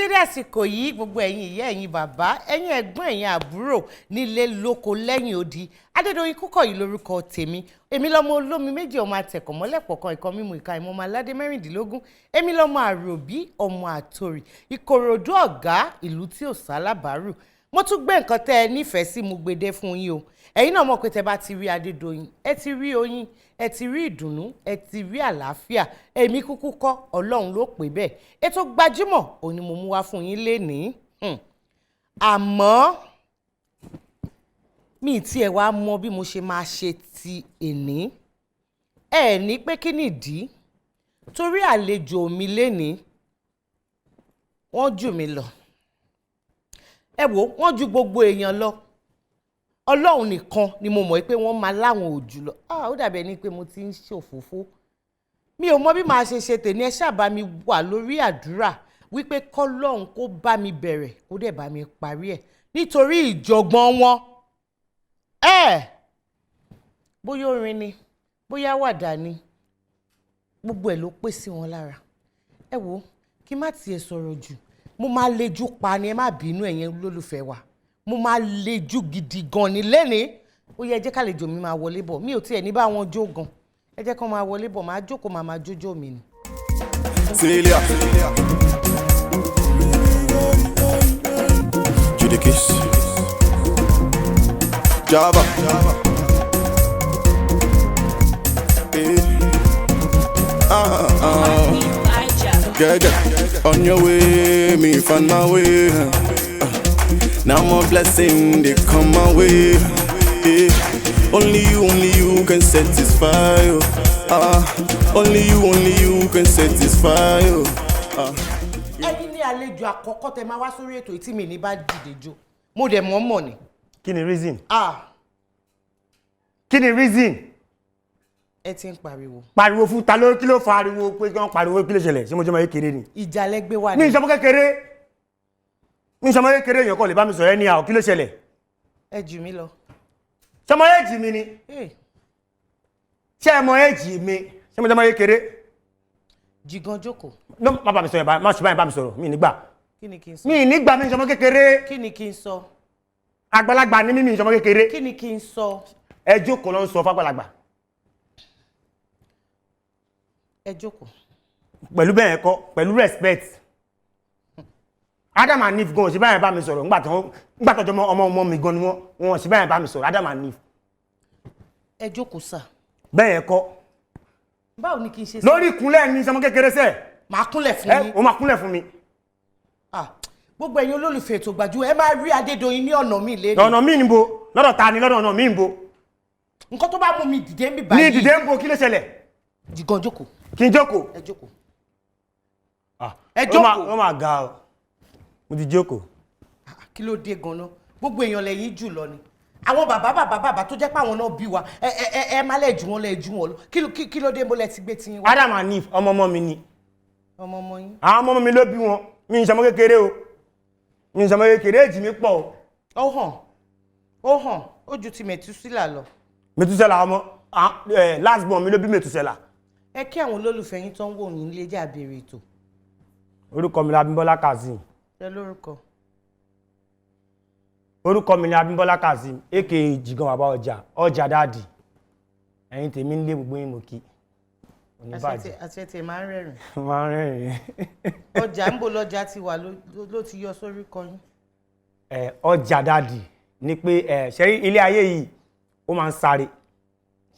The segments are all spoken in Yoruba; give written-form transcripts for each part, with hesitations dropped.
Dédé àsìkò yìí gbogbo ẹ̀yin ìyá ẹ̀yin bàbá ẹ̀yin ẹ̀gbọ́n ẹ̀yin àbúrò nílé lóko lẹ́yìn odi Adédoyin Kúkọ̀yí lórúkọ tèmi èmi lọ́mọ olómi méjì ọmọ àtẹ̀kọ̀ mọ́lẹ̀pọ̀ kan ìkan mímu ìka ìmọ̀ ọmọ aládé mẹ́rìndínlógún èmi lọ́mọ àròbí ọmọ àtòrì Ìkòròdú ọ̀gá ìlú tí ò sálábàárù mo tún gbé nǹkan tẹ́ ẹ nífẹ̀ẹ́ sí mu gbede fún yín o ẹ̀yin náà mọ̀ pé tẹ́ bá ti rí Adédoyin ẹ ti rí oyin ẹ ti rí ìdùnnú ẹ ti rí àlàáfíà èmi kúkú kọ́ Ọlọ́run ló pè bẹ́ẹ̀ ètò Gbajúmọ̀ òní mo mú wá fún yín lénìí àmọ́ mi tí ẹ wá mọ̀ bí mo ṣe máa ṣe ti èní ẹ ní pé kí nìdí torí àlejò mi lénìí wọ́n jù mí lọ ẹ wò wọ́n ju gbogbo èèyàn lọ Ọlọ́run nìkan ni mo mọ̀ pé wọ́n máa láwọn òjù lọ ó dàbí ẹni pé mo ti ń ṣòfófó mi ò mọ̀ bí màá ṣe tèmi ẹ ṣáà bá mi wà lórí àdúrà wípé kọ́lọ́run kó bá mi bẹ̀rẹ̀ kó dẹ̀ bá mi parí ẹ̀ nítorí ìjọ̀gbọ̀n wọn bóyá orin ni bóyá wàdà ni gbogbo ẹ̀ ló pè sí wọn lára ẹ wo kí má tiẹ̀ sọ̀rọ̀ jù mo máa lejú pa ni ẹ má bínú ẹ̀yin olólùfẹ́ wa mo máa lejú gidi gan ni lẹ́ni ó yẹ ẹ jẹ́ kálejò mi máa wọlé bọ̀ mi ò tiẹ̀ ní bá wọn jó gan ẹ jẹ́ kán máa wọlé bọ̀ máa jókòó máa jójó mi ni. Celia Judikis Java Get on your way, me find my way. Now more blessing they come my way. Only you can satisfy. Only you can satisfy. Ẹ̀yin ni àlejò àkọ́kọ́ tẹ́ máa wá sórí ètò tí mi ní bá dìde jó. Mo dẹ̀ mọ̀ ni. Kí ni reason? Kí ni reason? Ẹ ti ń pariwo. Pariwo fún ta ló kí ló fa ariwo pé kí wọ́n pariwo kí ló ṣẹlẹ̀ ṣé mo jẹ́ ọmọ kékeré ni. Ìjà lẹ́gbẹ́ wà ní. Mi ìṣọmọ kékeré. Mi ìṣọmọ kékeré èèyàn kò lè bá mi sọ̀rọ̀ ẹni àwọn kí ló ṣẹlẹ̀. Ẹ jù mí lọ. Ṣọmọ èjì mi ni. Ṣé ẹ mọ èjì mi? Ṣé mo jẹ́ ọmọ kékeré? Jigan jókòó. No, má bá mi sọ̀rọ̀ má ṣe báyìí bá mi sọ̀rọ̀ mi nígbà. Kí ni kí n sọ? Mi nígbà mi ìṣọmọ kékeré. Kí ni kí n sọ? Àgbàlagbà ni mi ìṣọmọ kékeré. Kí ni kí n sọ? Ẹ jókòó ló ń sọ fàgbàlagbà. Ẹ jókòó. Pẹ̀lú bẹ́ẹ̀ kọ́, pẹ̀lú respect. Adam and Eve gan ṣe báyìí bá mi sọ̀rọ̀ nígbà tó jọmọ ọmọ mi gan ni wọ́n ṣe báyìí bá mi sọ̀rọ̀ Adam and Eve. Ẹ jókòó sà. Bẹ́ẹ̀ kọ́. Báwo ni kí n ṣe sọ? Lórí ìkúnlẹ̀ mi ìṣọmọ kékeré sẹ́. Màá kúnlẹ̀ fún yín. Ó máa kúnlẹ̀ fún mi. Gbogbo ẹ̀yin olólùfẹ́ ètò Gbajúmọ̀ ẹ máa rí Adédoyin ní ọ̀nà mi lé ní. Ọ̀nà mi níbo? Lọ́dọ̀ ta ni lọ́dọ̀ ọ̀nà mi níbo? Nǹkan tó bá mú mi dìde ń bí báyìí. Ní dìde ń bo kí ló ṣẹlẹ̀? Jigan jókòó. Kí n jókòó? Ẹ jókòó. Ẹ jókòó. Ó máa ga ọ. Mo ti jókòó. Kí ló dé gan-an? Gbogbo èèyàn lẹ́yìn jù lọ ni. Àwọn bàbá tó jẹ́ pé àwọn náà bí wa ẹ má lẹ̀ jù wọ́n lẹ̀ jù wọ́n lọ. Kí ló dé mo lẹ ti gbé tí yín wá? Adam and Eve ọmọ mi ni. Ọmọ yín? Àwọn ọmọ mi ló bí wọn. Mi ìṣọmọ kékeré o. Mi ìṣọmọ kékeré èjì mi pọ̀ o. Ó hàn. Ó ju ti Mẹ̀túsílà lọ. Mẹ̀túsẹ́là ọmọ last born mi ló bí Mẹ̀túsẹ́là. Ẹ kí àwọn olólùfẹ́ yín tó ń wò yín lé jà béèrè ètò. Orúkọ mi ni ABIMBOLA KAZEEM. Ṣé lórúkọ? Orúkọ mi ni ABIMBOLA KAZEEM, a.k.a. Jigan Baba Oja, ọjà dáàdì. Ẹ̀yin tèmi ń lé gbogbo yín mo kí. Àṣẹ tí máa ń rẹ́rìn. Máa ń rẹ́rìn. Ọjà ń bo lọ́jà ti wà ló ti yọ sórí kọyún. Ọjà dáàdì ni pé ṣẹ́rí ilé ayé yìí ó máa ń sáré.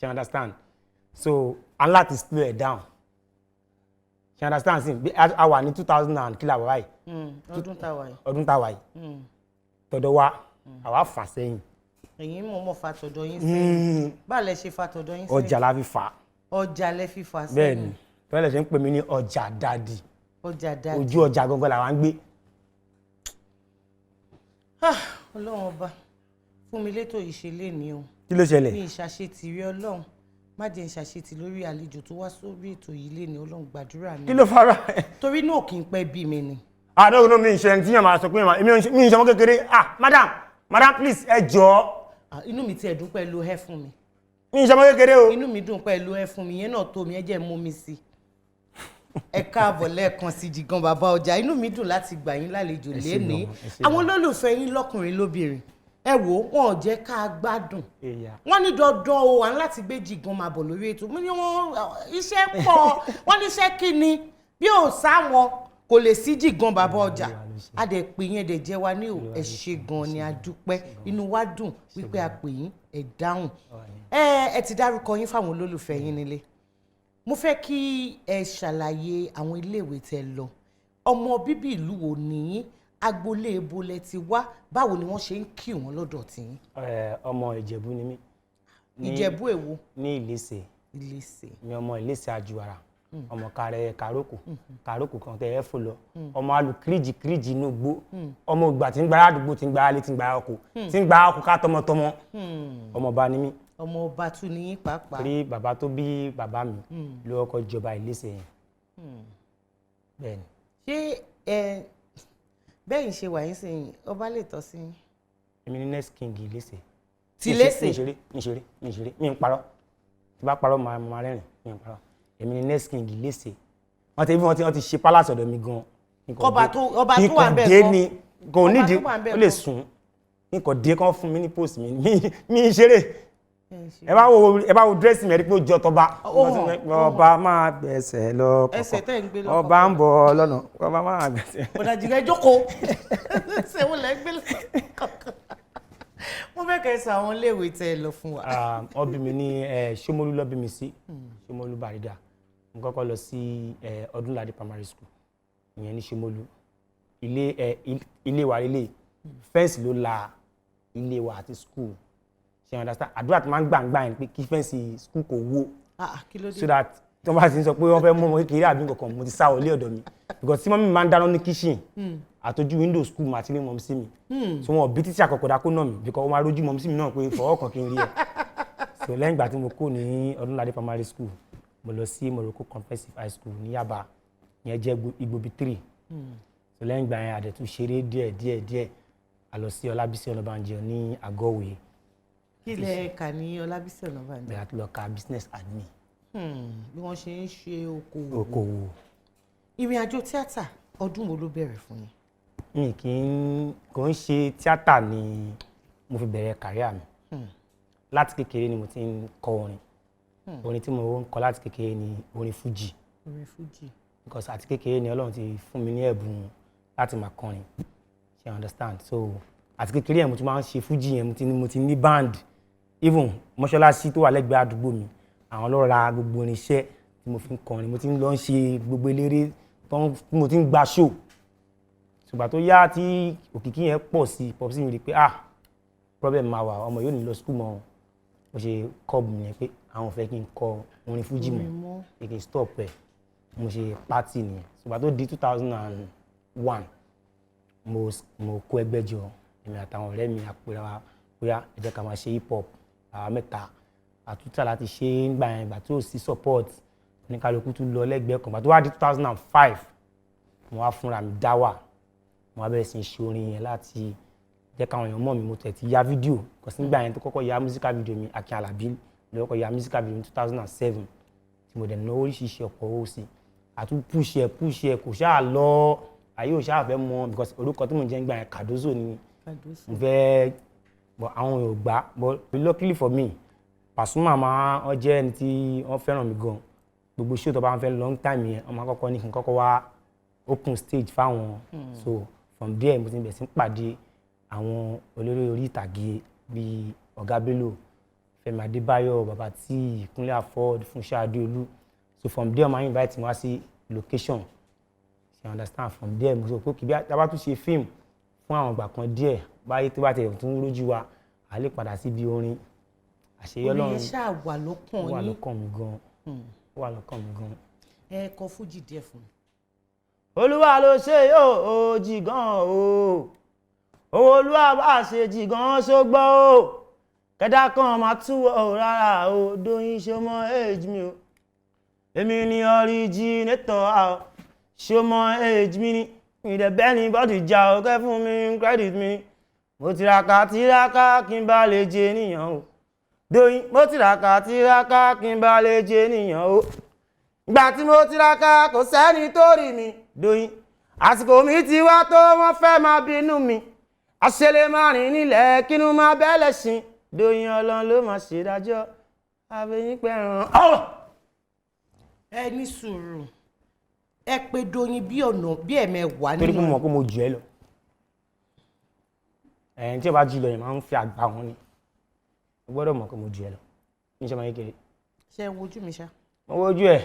You understand? So I'm láti slow it down. You understand? Sí, a wà ní 2000 and kila wáyé. Ọdún táwa yìí. Ọdún táwa yìí. Tọ̀dọ̀ wa, àwa fà sẹ́yìn. Ẹ̀yin mọ̀ fa tọ̀dọ̀ yín sẹ́yìn. Báà lẹ ṣe fa tọ̀dọ̀ yín sẹ́yìn. Ọjà la fi fà. Ọjà lẹ fi fà sẹ́yìn. Bẹ́ẹ̀ni, tọ́lẹ̀ ṣe ń pè mí ní ọjà dáàdì. Ọjà dáàdì. Ojú ọjà gangan làwa ń gbé. Ọlọ́run ọba fún mi létò ìṣẹ̀lẹ̀ ni o. Kí ló ṣẹlẹ̀? Mi ìṣàṣetì rí Ọlọ́run. Má jẹ́ ìṣàṣetì lórí àlejò tó wá sórí ètò yìí lé ní Ọlọ́run gbàdúrà mi. Kí ló fara ẹ̀? Torí náà kì í pẹ́ bí mi ni. No, mi ìṣẹ́ tí yàn máa sọ pé mi ìṣẹ́ mọ́ kékeré. Madam please ẹ jọ̀ọ́. Inú mi ti ẹ̀dùn pẹ̀lú ẹ fún mi. Mi ìṣẹ́ mọ́ kékeré o. Inú mi dùn pẹ̀lú ẹ fún mi, yẹn náà tó mi, ẹ jẹ́ mú mi sí. Ẹ káàbọ̀ lẹ́ẹ̀kan sí Jigan Baba Oja. Inú mi dùn láti gbà yín lálejò lénìí. Àwọn olólùfẹ́ yín lọ́kùnrin lóbìnrin. Ẹ wò wọn ò jẹ́ ká gbádùn. Wọ́n ní dandan o à ń láti gbé Jigan máa bọ̀ lórí ètò. Mo ní wọn iṣẹ́ pọ̀. Wọ́n ní iṣẹ́ kí ni? Bí ò sáwọn kò lè sí Jigan Baba Oja. A dẹ̀ pè yín dẹ̀ jẹ́ wa ní ẹ ṣé gan ni a dúpẹ́. Inú wa dùn wípé a pè yín ẹ dáhùn. Ẹ ti dárúkọ yín fáwọn olólùfẹ́ yín nílé. Mo fẹ́ kí ẹ ṣàlàyé àwọn iléèwé tẹ́ lọ. Ọmọ bíbí ìlú wo nìyí? Agboolé ebo lẹ ti wá, báwo ni wọ́n ṣe ń kí wọn lọ́dọ̀ tí? Ọmọ Ìjẹ̀bú ni mí. Ìjẹ̀bú èwo? Ní Ìlẹ̀ṣẹ̀. Ìlẹ̀ṣẹ̀. Mi ọmọ Ìlẹ̀ṣẹ̀ Àjùwàrà. Ọmọ kàrẹ kàrókò kan tẹ ẹ fò lọ. Ọmọ alu kíríjì inú gbó. Ọmọ ìgbà tí ń gbára àdúgbò tí ń gbára lé tí ń gbára ọkọ. Tí ń gbára ọkọ ká tọmọtọmọ. Ọmọ ọba ni mí. Ọmọ ọba tún ní pàápàá. Torí bàbá tó bí bàbá mi ló kọ́kọ́ jọba Ìlẹ̀ṣẹ̀ yẹn. Bẹ́ẹ̀ni. Ṣé bẹ́ẹ̀ ń ṣe wà yín sẹ́yìn ọba lè tọ́ sí yín? Èmi ni next king Ìlẹ̀ṣẹ̀. Ti Ìlẹ̀ṣẹ̀? Mi ṣeré mi ń parọ́. Tí bá parọ́ máa rẹ́rìn mi ń parọ́. Èmi ni next king Ìlẹ̀ṣẹ̀. Wọ́n ti ṣe palace ọ̀dọ̀ mi gan. Ọba tó wà bẹ́ẹ̀ kọ́ ni kò nídìí ó lè sùn. Nǹkan dé kán fún mi ní post mi ń ṣeré. Ẹ bá wo dress mi ẹ rí pé ó jọ tọba. Ọba máa gbẹ̀sẹ̀ lọ kọ̀kọ̀. Ẹsẹ̀ tẹ́ ń gbé lọ́kọ̀. Ọba ń bọ̀ lọ́nà. Ọba máa gbẹ̀sẹ̀. Ọ̀dà Jigan jókòó. Ṣé wọ́n lẹ́ gbé lọ́kọ̀? Mo fẹ́ kẹ́ sọ àwọn iléèwé tẹ́ ẹ lọ fún wa. Wọ́n bí mi ní Ṣómólú ló bí mi sí. Ṣómólú Bàrígà. Mo kọ́kọ́ lọ sí Ọdúnládé primary school. Ìyẹn ní Ṣómólú. Ilé wa ilé fẹ́ǹsì ló la ilé wa àti school. Ṣé understand? Àdúrà tí máa ń gbàǹgbà yẹn pé kí fẹ́ǹsì school kò wó. So that tí wọ́n bá ti ń sọ pé wọ́n fẹ́ mú ọmọ kékeré àbí nǹkan mo ti sá wọlé ọ̀dọ̀ mi. Because tí mọ́mí máa ń dáná ní kitchen àtọ́jú window school màá ti rí mọ́mí sí mi. So wọn ò bí títí àkọ́kọ́ dákó náà mi because wọ́n máa rójú mọ́mí sí mi náà pé fọwọ́ kan kí n rí ẹ. So lẹ́yìn ìgbà tí mo kó ní Ọdúnládé primary school mo lọ sí Morocco comprehensive high school ní Yaba ìyẹn jẹ́ Igbobi 3. So lẹ́yìn ìgbà yẹn àdẹ̀tú ṣeré díẹ̀ a lọ sí Ọlábísí Ọ̀nàbànjọ ní Àgọ́wé. Kí lẹ kà ní Ọlábísí Ọ̀nàbànjọ? Bẹ́ẹ̀ a ti lọ ka business admin. Bí wọ́n ṣe ń ṣe okòwò. Ìrìn àjò tíátà ọdún wo ló bẹ̀rẹ̀ fún yín? Mi kò ń ṣe tíátà ni mo fi bẹ̀rẹ̀ kàríà mi. Láti kékeré ni mo ti ń kọ orin. Orin tí mo ń kọ láti kékeré ni orin Fuji. Orin Fuji. Because àti kékeré ni Ọlọ́run ti fún mi ní ẹ̀bùn láti máa kọrin. You understand? So àti kékeré yẹn mo ti máa ń ṣe Fuji yẹn mo ti ní band. Even mọ́ṣáláṣí tó wà lẹ́gbẹ̀ẹ́ àdúgbò mi àwọn ló ra gbogbo irinṣẹ́ tí mo fi ń kọrin. Mo ti ń lọ ṣe gbogbo eléré mo ti ń gba show. Ṣùgbọ́n tó yá tí òkìkí yẹn pọ̀ sí mi rí pé problem máa wà ọmọ yóò ní lọ school mọ́. Mo ṣe kọ́ọ̀bù mi yẹn pé àwọn fẹ́ kí n kọ orin Fuji mọ́ kí n stop ẹ̀. Mo ṣe party nìyẹn. Ṣùgbọ́n tó di 2001 mo kó ẹgbẹ́ jọ èmi àtàwọn ọ̀rẹ́ mi àpèrè wa bóyá ẹ jẹ́ ká máa ṣe hip hop àwa mẹ́ta àtúntà láti ṣe ń gbà yẹn ìgbà tí ó sí support ní kálukú tún lọ lẹ́gbẹ̀ẹ́ kan. Ìgbà tó wá di 2005 mo wá fúnra mi dá wà mo wá bẹ̀rẹ̀ sí í ṣe orin yẹn láti jẹ́ káwọn èèyàn mọ̀ mi mo tẹ̀ ti ya fídíò kò sí nígbà yẹn tó kọ́kọ́ ya musical video mi A.k.a. ló kọ́kọ́ ya musical video mi 2007 tí mo dẹ̀ náwó oríṣiríṣi ọ̀pọ̀ owó sí àtún push ẹ kò ṣáà lọ ayé ò ṣáà fẹ́ mọ̀ because orúkọ tí mo jẹ́ ń gbà yẹn Cardozo ni mo fẹ́ but àwọn ò gbà but luckily for me Pasuma máa ọ jẹ́ ẹni tí wọ́n fẹ́ràn mi gan gbogbo show tó bá ń fẹ́ long time yẹn ọmọ àkọ́kọ́ ní kí n kọ́kọ́ wá open stage fáwọn so from there mo ti bẹ̀rẹ̀ sí pàdé àwọn olórí orí ìtàgé bíi Ọ̀gá Bello Fẹ́mi Adébáyọ̀ Bàbá Tí Kúnlé Afọ́d Fúnṣọ́ Adéolú so from there ma invite me wá sí location you understand from there mo sọ pé kí bí a bá tún ṣe film fún àwọn ìgbà kan díẹ̀ báyìí tó bá tẹ̀ tún rójú wa a lè padà síbi orin àṣeyọ́ lọ́run orin ṣáà wà lọ́kàn yín wà lọ́kàn mi gan wà lọ́kàn mi gan. ẹ kọ fújì díẹ̀ fún mi. Olúwa ló ṣe yóò Jigan o Olúwa bá ṣe Jigan ṣógbọ́ o kẹ́dá kan máa túwọ̀ rárá o Dóyin Somo age mi o èmi ni originator Somo age mi ni ìdẹ̀bẹ́ ní bọ́dì jà ó kẹ́ fún mi credit mi mo tiraka kí n bá lè jẹ ènìyàn o Dóyin mo tiraka kí n bá lè jẹ ènìyàn o ìgbà tí mo tiraka kò sẹ́ni tó rí mi Dóyin àsìkò mi ti wá tó wọ́n fẹ́ máa bínú mi àṣẹlẹ̀ máa rìn nílẹ̀ kínú máa bẹ́lẹ̀ sìn Dóyin Ọlọ́run ló máa ṣèdájọ́ àbẹ̀yìn pẹ̀ràn. ẹ ní sùúrù ẹ pé Dóyin bí ọ̀nà bí ẹ̀mẹwàá nínú. torí pé mo mọ̀ pé mo jù ẹ lọ ẹ̀yìn tí o bá jù lọ yẹn máa ń fi àgbà wọn ni o gbọ́dọ̀ mọ̀ pé mo jù ẹ lọ ní sọ́mọ kékeré. ṣé ẹ wojú mi ṣá. mo wojú ẹ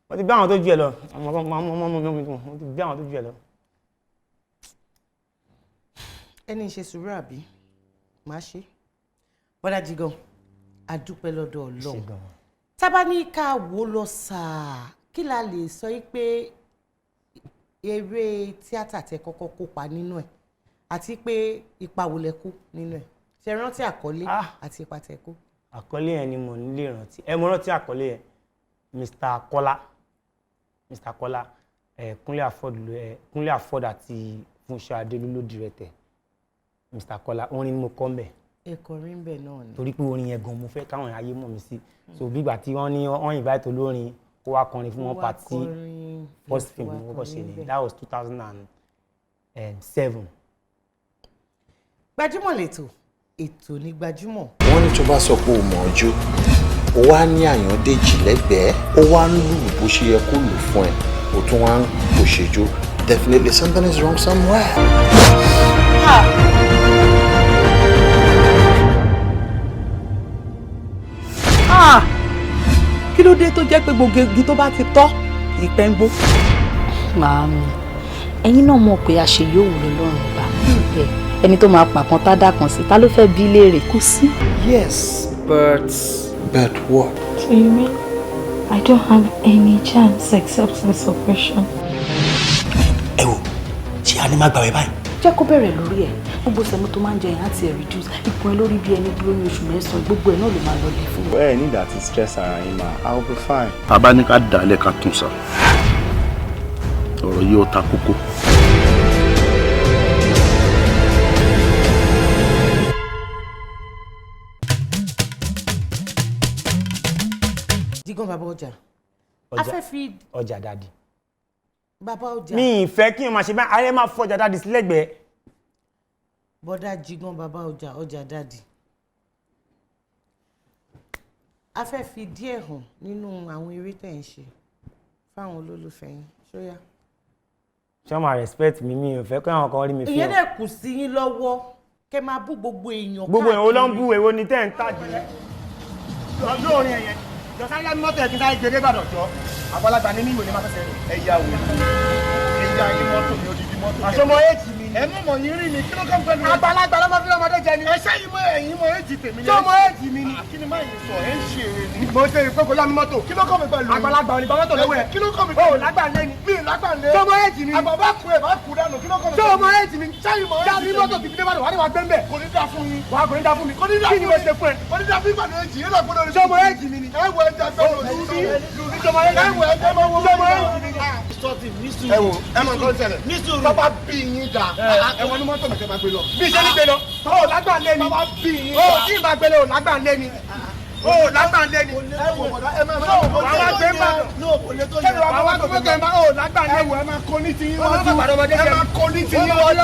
mo ti bí àwọn tó jù ẹ lọ mo ti bí àwọn tó jù ẹ lọ. ẹni ṣe sùúrù àbí máa ṣe bọ́dà Jigan àdúpẹ́ lọ́dọ̀ Ọlọ́run tábà ní ká wò lọ sáà kí la lè sọ pé eré tíátà tẹ kọ́kọ́ kópa nínú ẹ̀ àti pé ipa wo lẹ kó nínú ẹ̀ ṣe rántí àkọlé àti ipa tẹ kó. àkọlé yẹn ni mo lè rántí mo rántí àkọlé yẹn Mr. Kọ́lá Kúnlé Afọ́d àti Fúnṣọ́ Adéolú ló dìrẹ̀tẹ̀ Mr. Kọ́lá orin ni mo kọ́ mbẹ̀. ẹ̀kọ́ rí mbẹ̀ náà ni. torí pé orin yẹn gan mo fẹ́ káwọn ayé mọ̀ mí sí so bí ìgbà tí wọ́n ní wọ́n invite olórin kó wá kọrin fún wọn pàtí first film mo kọ́kọ́ ṣe ni that was 2007. Gbajúmọ̀ lẹ́tọ̀ ètò ní Gbajúmọ̀. wọ́n ní tó bá sọ pé o mọ̀ ọjọ́ o wá ní Àyàndéjì lẹ́gbẹ̀ẹ́ ó wá ń lù bó ṣe yẹ kó lù fún ẹ o tún wá ń kò ṣèjó definitely something is wrong somewhere. Kí ló dé tó jẹ́ pé gbogbo igi tó bá ti tọ́ ìpẹ́ ń gbó. Màámi, ẹ̀yin náà mọ̀ pé àṣeyọ̀wò lọ́lọ́run gbà. Ẹni tó máa pàkan tá dà kan sí, ta ló fẹ́ bí léèrè? Kò sí. Yes, but what? So you mean I don't have any chance except for suppression? Ẹ wò, ṣé a ní má gbàwé báyìí? Jẹ́ kó bẹ̀rẹ̀ lórí ẹ̀. Gbogbo sẹ́mu tó máa ń jẹ yẹn àti ẹ̀ reduce. Ikùn ẹ lórí bí ẹni dúró ní oṣù mẹ́sàn-án. Gbogbo ẹ̀ náà ló máa lọ lè fún mi. Ẹ ní ìdàtí stress ara yín máa I will be fine. Bàbá ní ká dàálẹ̀ ká tún sá. Ọ̀rọ̀ yìí ó ta kókó. Jigan Baba Oja. A fẹ́ fi ọjà dadi. Baba Oja. mi ì fẹ́ kí n máa ṣe báyìí ayé máa fọjà dadi sí lẹ́gbẹ̀ẹ́. Bọ́dà Jigan Baba Oja ọjà dadi. A fẹ́ fi díẹ̀ hàn nínú àwọn eré tẹ̀ ń ṣe fáwọn olólùfẹ́ yín ṣóyá. ṣé wọ́n máa respect mi ò fẹ́ kí àwọn kan rí mi fi hàn. ìyẹn dẹ̀ kù sí yín lọ́wọ́ kẹ́ máa bú gbogbo èèyàn káàkiri. gbogbo èèyàn ló ń bú èwo ni tẹ́ ń tàjù. lọ́jọ́ orin ẹ̀yẹn jọ sáré láti mọ́tò ẹ̀kí sáré gbèrè ìbàdàn jọ àgbàlagbà ní mímò ní máa fẹsẹ̀ rìn. Ẹ̀yà wò ẹ̀yà yín mọ́tò mi odidi mọ́tò. àṣọmọ èjì mi ni. Ẹ mú mọ̀ yín rí mi kí ló kọ́ pẹ̀lú. àgbàlagbà ló máa fi ọmọdé jẹ ni. Ẹṣẹ́ yìí mọ ẹ̀yìn mọ èjì tèmi ni. ṣọmọ èjì mi ni. Kí ni máa yìí sọ ẹ̀ ń ṣe èrè ni. mo ṣe ìpé kò yá mi mọ́tò. Kí ló kọ́ mi pẹ̀lú. àgbàlagbà ò ní bá mọ́tò lọ́wọ́ ẹ̀. Kí ló kọ́ mi o pẹ̀lú. lágbàlẹ́ ni. Mi lágbàlẹ́. ṣọmọ èjì mi ni. Àgbà bá kú ẹ̀ bá kú dànù kí ló kọ́ mi pẹ̀lú. ṣọmọ èjì mi ni. Sẹ́yìn mọ̀ yá mi mọ́tò tìbí débàdàn wà ní wàá gbẹ́ńbẹ̀. Kò ní dá fún yín. wà á kò ní dá fún mi. Kò ní dá kí fún ni mi. mo ṣe fún ẹ. Kò ní dá fún ìgbàlẹ̀ èjì yín lọ́gbọ́dọ̀ rí. ṣọmọ èjì mi ni. Ẹ wo ẹja fẹ́ lò lù sí. ṣọmọ èjì mi ni. ṣọmọ èjì mi ni. Ẹ wo ẹ mọ̀ nǹkan ṣẹlẹ̀. Bàbá bí yín dà. Ẹ wọ ní mọ́tò mi kẹ́ máa gbé lọ. bí iṣẹ́ ní gbé lọ. o lágbàlẹ́ ni. Bàbá bí yín o dà. tí ì bá gbélé o lágbàlẹ́ ni. ó lágbàndé ni ẹ máa gbé ń bàdàn wàá wá gbogbo kẹ́ ó lágbàndé ni ẹ máa kó ní ti yín wájú ẹ máa kó ní ti yín wájú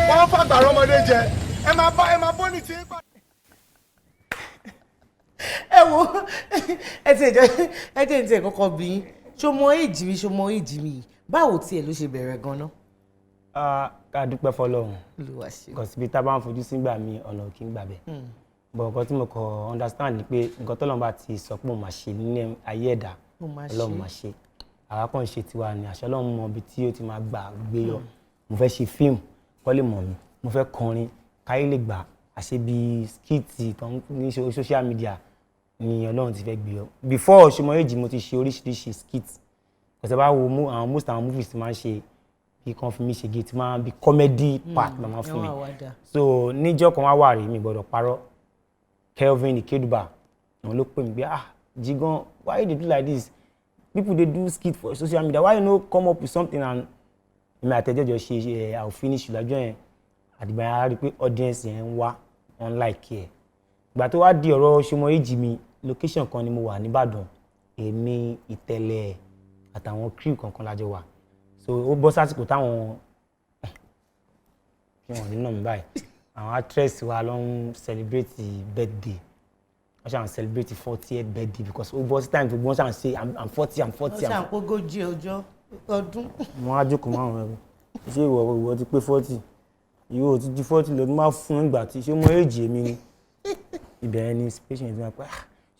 wọ́n fàgbàrọ̀ ọmọdé jẹ ẹ máa bọ́ ní ti yín pàdé. ẹ wo ẹ jẹ́ ní tiẹ̀ kọ́kọ́ bí yín ṣọmọ èjì mi báwo tiẹ̀ ló ṣe bẹ̀rẹ̀ gan-an. ká dúpẹ́ fọlọ́run kọ̀sibí tá a bá ń fojú sígbà mi ọ̀nà kì í gbà bẹ́ẹ̀ bọ̀ nǹkan tí mo kọ́ understand ni pé nǹkan tọ́lọ́run bá ti sọ pé mo máa ṣe ní ayé ẹ̀dá ọlọ́run máa ṣe àwa kàn ṣe tiwa ni àṣẹ ọlọ́run mọ ibi tí ó ti máa gbà gbé yọ mo fẹ́ ṣe fíìmù kọ́ lè mọ̀ mí mo fẹ́ kọrin káyé lè gbà àṣẹ bíi skit tó ní social media ni ọlọ́run ti fẹ́ gbé yọ before Somo èjì mo ti ṣe oríṣiríṣi skit kọ̀sẹ̀ bá wo àwọn movies máa ń ṣe bí kan fi mí ṣe gate máa bí comedy part ló máa fún mi so níjọ́ kan wá wà rí mi gbọ́dọ̀ parọ́ Kelvin Ikeduba òun ló pè mí pé Jigan why you dey do like this people dey do skit for social media why you no come up with something and èmi àtẹ̀jọ́jọ́ ṣe I will finish lọ́jọ́ yẹn àdìgbà yẹn á rí i pé audience yẹn ń wá unlike ẹ̀ ìgbà tó wá di ọ̀rọ̀ Somo èjì mi location kan ni mo wà nìbàdàn èmi ìtẹ̀lẹ̀ àtàwọn crew kankan lájọ wà so ó bọ́ sásìkò táwọn kí wọ́n nínú mi báyìí àwọn actress wa ló ń celebrate birthday wọ́n ṣàn celebrate 40th birthday because ó bọ́ sí time gbogbo wọ́n ṣàn ṣe I'm 40 wọ́n ṣàn pógójì ọdún. wọ́n á jókòó máa wọ̀n ẹ̀rọ ṣé ìwọ ti pé 40 ìwọ ti di 40 lọ́dún máa fún ìgbà tí Somo èjì èmi ni ìbẹ̀rẹ̀ ni inspiration ti máa pẹ́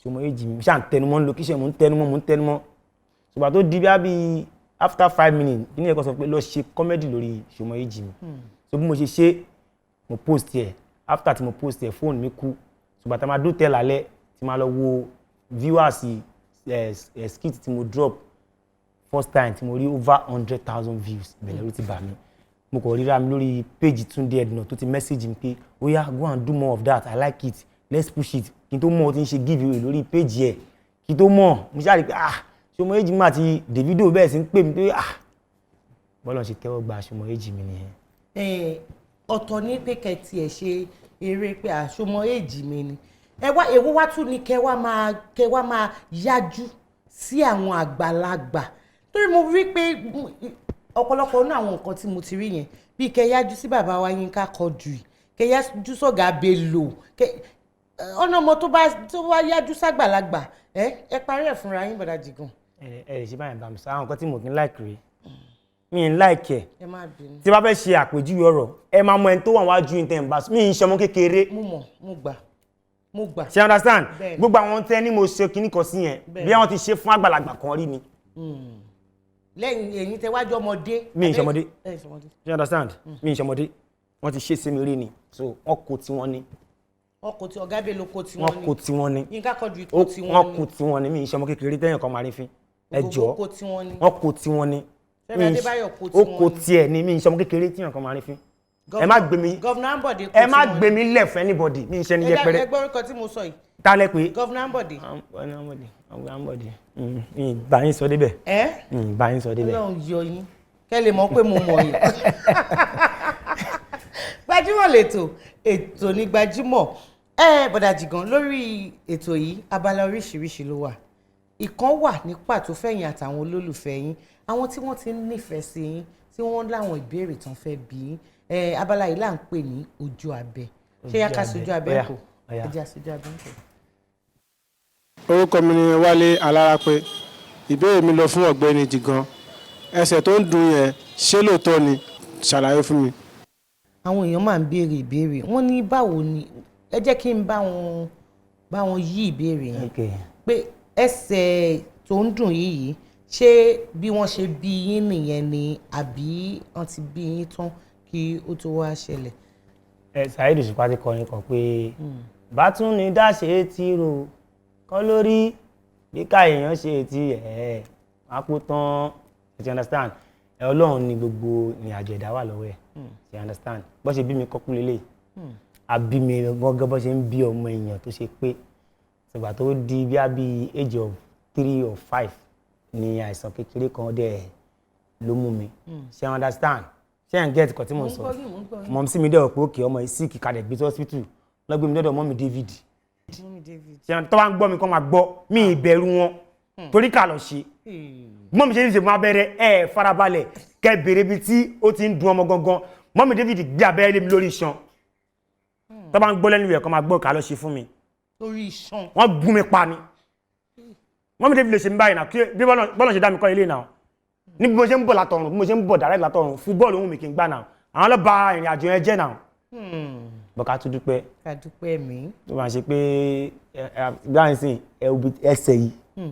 Somo èjì mi ṣàn tẹnumọ́ location mo ń tẹnumọ́ ṣùgbọ́n tó di bí after 5 minutes kí ni ẹ̀kọ́ sọ pé lọ ṣe comedy lórí Somo èjì mi so bí mo ṣe mo post ẹ̀ after tí mo post ẹ̀ fóònù mi kú ṣùgbọ́n tá a máa dó tẹ́ lálẹ́ tí máa lọ wo viewers skit tí mo drop first time tí mo rí over 100,000 views bẹ̀rẹ̀ ló ti bà mí mo kàn ríra mi lórí page Túndé Ẹ̀dùnà tó ti message mi pé oya go and do more of that I like it let's push it kí n tó mọ̀ ó ti ń ṣe giveaway lórí page ẹ̀ kí n tó mọ̀ mo ṣáà rí pé Somo èjì mi àti Davido bẹ́ẹ̀ sí ń pè mí pé bọ́lá ṣe tẹ́wọ́ gba Somo èjì mi nìyẹn. ọ̀tọ̀ ní pé kẹ́tì ẹ̀ ṣe eré pé Somo èjì mi ni èwo wá tún ni kẹ́ wá máa yájú sí àwọn àgbàlagbà torí mo rí pé ọ̀pọ̀lọpọ̀ nínú àwọn nǹkan tí mo ti rí yẹn bíi kẹ́ yájú sí bàbá wa Yínká Quadri kẹ́ yájú sọ̀gá Bello ọ̀nà ọmọ tó bá yájú ságbàlagbà ẹ parí ẹ̀ fúnra yín bọ̀dá Jigan. ẹ lè ṣe báyìí bá mi sọ àwọn nǹkan tí mo kì í like rèé mi ń like ẹ tí bá fẹ́ ṣe àpèjúwe ọ̀rọ̀ ẹ máa mọ ẹni tó wà wájú yín tẹ̀ ń bá mi ń ṣe ọmọ kékeré. mo gbà. ṣe understand gbogbo àwọn tẹ ní mo ṣe kíní kan sí yẹn bí wọ́n ti ṣe fún àgbàlagbà kan rí ni. lẹ́yìn èyí tẹ wájú ọmọdé. mi ń ṣọmọdé ṣe understand mi ń ṣọmọdé wọ́n ti ṣe sí mi rí ni so wọ́n kó tí wọ́n ní. ọkọ̀ tí ọ̀gá Bello kó tí wọ́n ní. wọ́n kó tí wọ́n ní. Yínká Quadri kó tí wọ́n ní. wọ́n kó tí wọ́n ní mi ń ṣọmọ kékeré tẹ́yìn kan máa rí fín ẹ jọ wọ́n kó tí wọ́n ní. ó kó tiẹ̀ ní mi ń ṣọmọ kékeré tẹ́yìn kan máa rí fín. ẹ má gbé mi lẹ̀ fún anybody mi ń ṣe ní yẹpẹrẹ. ẹgbẹ́ orúkọ tí mo sọ yìí. ta lẹ pé. Governor Ambode. Ambode bá yín sọ débẹ̀. bá yín sọ débẹ̀. Ọlọ́run yọ yín kẹ́ lè mọ̀ pé mo mọ̀ yín. Gbajúmọ̀ lètò ètò ní Gbajúmọ̀ bọ̀dá Jigan lórí ètò yìí abala oríṣiríṣi ló wà ìkan wà ní pàtó fẹ̀yìn àtàwọn olólùfẹ́ yín àwọn tí wọ́n ti ń nífẹ̀ẹ́ sí yín tí wọ́n láwọn ìbéèrè tán fẹ́ bí abala yìí là ń pè ní ojú abẹ ṣé yá ká sojú abẹ kò ẹjẹ àsojú abẹ kò. orúkọ mi ni Wálé Alárápé ìbéèrè mi lọ fún ọ̀gbẹ́ni Jigan ẹsẹ̀ tó ń dùn yẹn ṣé lóòótọ́ ni ṣàlàyé fún mi. àwọn èèyàn máa ń béèrè ìbéèrè wọ́n ní báwo ni ẹ jẹ́ kí n bá wọn yí ìbéèrè yẹn pé ẹsẹ̀ tó ń dùn yìí ṣé bí wọ́n ṣe bí yín nìyẹn ni àbí wọ́n ti bí yín tán kí ó tó wá ṣẹlẹ̀. Saheed Òṣùpá ti kọrin kan pé bátún ni dáṣe ti rò kọ́ lórí bí ká èèyàn ṣe ti àpò tán you understand Ọlọ́run ni gbogbo ìrìnàjò ẹ̀dá wà lọ́wọ́ ẹ̀ you understand bó ṣe bí mi kọ́kú lélẹ̀ àbí mi gángan bó ṣe ń bí ọmọ èèyàn tó ṣe pé ìgbà tó di bí age of 3 or 5 ni àìsàn kékeré kan dẹ̀ ló mú mi ṣe understand ṣe ń get kọ́ tí mo sọ mọ̀ sí mi dẹ̀ pé òkè ọmọ yìí sick kalẹ̀ gbé sí hospital lọ́gbẹ́ mi dọ́dọ̀ mọ́ mi David tó bá ń gbọ́ mi kọ́ máa gbọ́ mi ìbẹ̀rù wọn torí ká lọ ṣe mọ́mí ṣe ń ṣe mọ́ abẹ́rẹ́ ẹ̀ farabalẹ̀ kẹ́ bèrè ibi tí ó ti ń dun ọmọ gangan mọ́mí David gbé abẹ́rẹ́ lé mi lórí iṣan tó bá ń gbọ́ lẹ́nu rẹ̀ kọ́ máa gbọ́ ká lọ ṣe fún mi lórí iṣan wọ́n gún mi pa ni mọ́mí David lè ṣe mi báyìí náà bí bọ́lọ̀ ṣe dá mi kọ́ ilé náà ní bí mo ṣe ń bọ̀ látọ̀run bí mo ṣe ń bọ̀ direct látọ̀run fún bọ́ọ̀lù ohun mi kì í gbà náà àwọn ọlọ́ba ìrìn àjò yẹn jẹ́ náà bọ́ ká tún dúpẹ́ ká dúpẹ́ mi tó máa ṣe pé gbáyìn sí ẹsẹ̀ yìí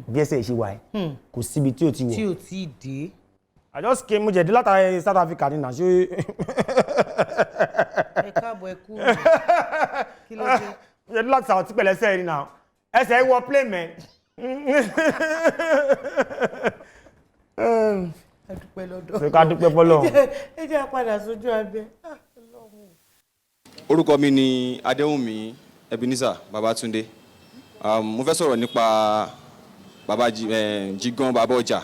bí ẹsẹ̀ yìí ṣe wà ẹ́ kò síbi tí ò ti wọ̀ tí ò tí dé I just came mo jẹ̀dí látàrí South Africa ní náà ṣé ẹ káàbọ̀ ẹ kú kí ló dé mo jẹ̀dí láti sàwọ́tí pẹ̀lẹ́ ẹsẹ̀ yìí náà ẹsẹ̀ yìí wọ plane mẹ́ ẹ dúpẹ́ lọ́dọ̀ ṣe ká dúpẹ́ fọ́lọ́ ẹ jẹ́ padà sójú abẹ́ orúkọ mi ni Adéwùnmí Ebenezer Babatunde mo fẹ́ sọ̀rọ̀ nípa baba Jigan Baba Oja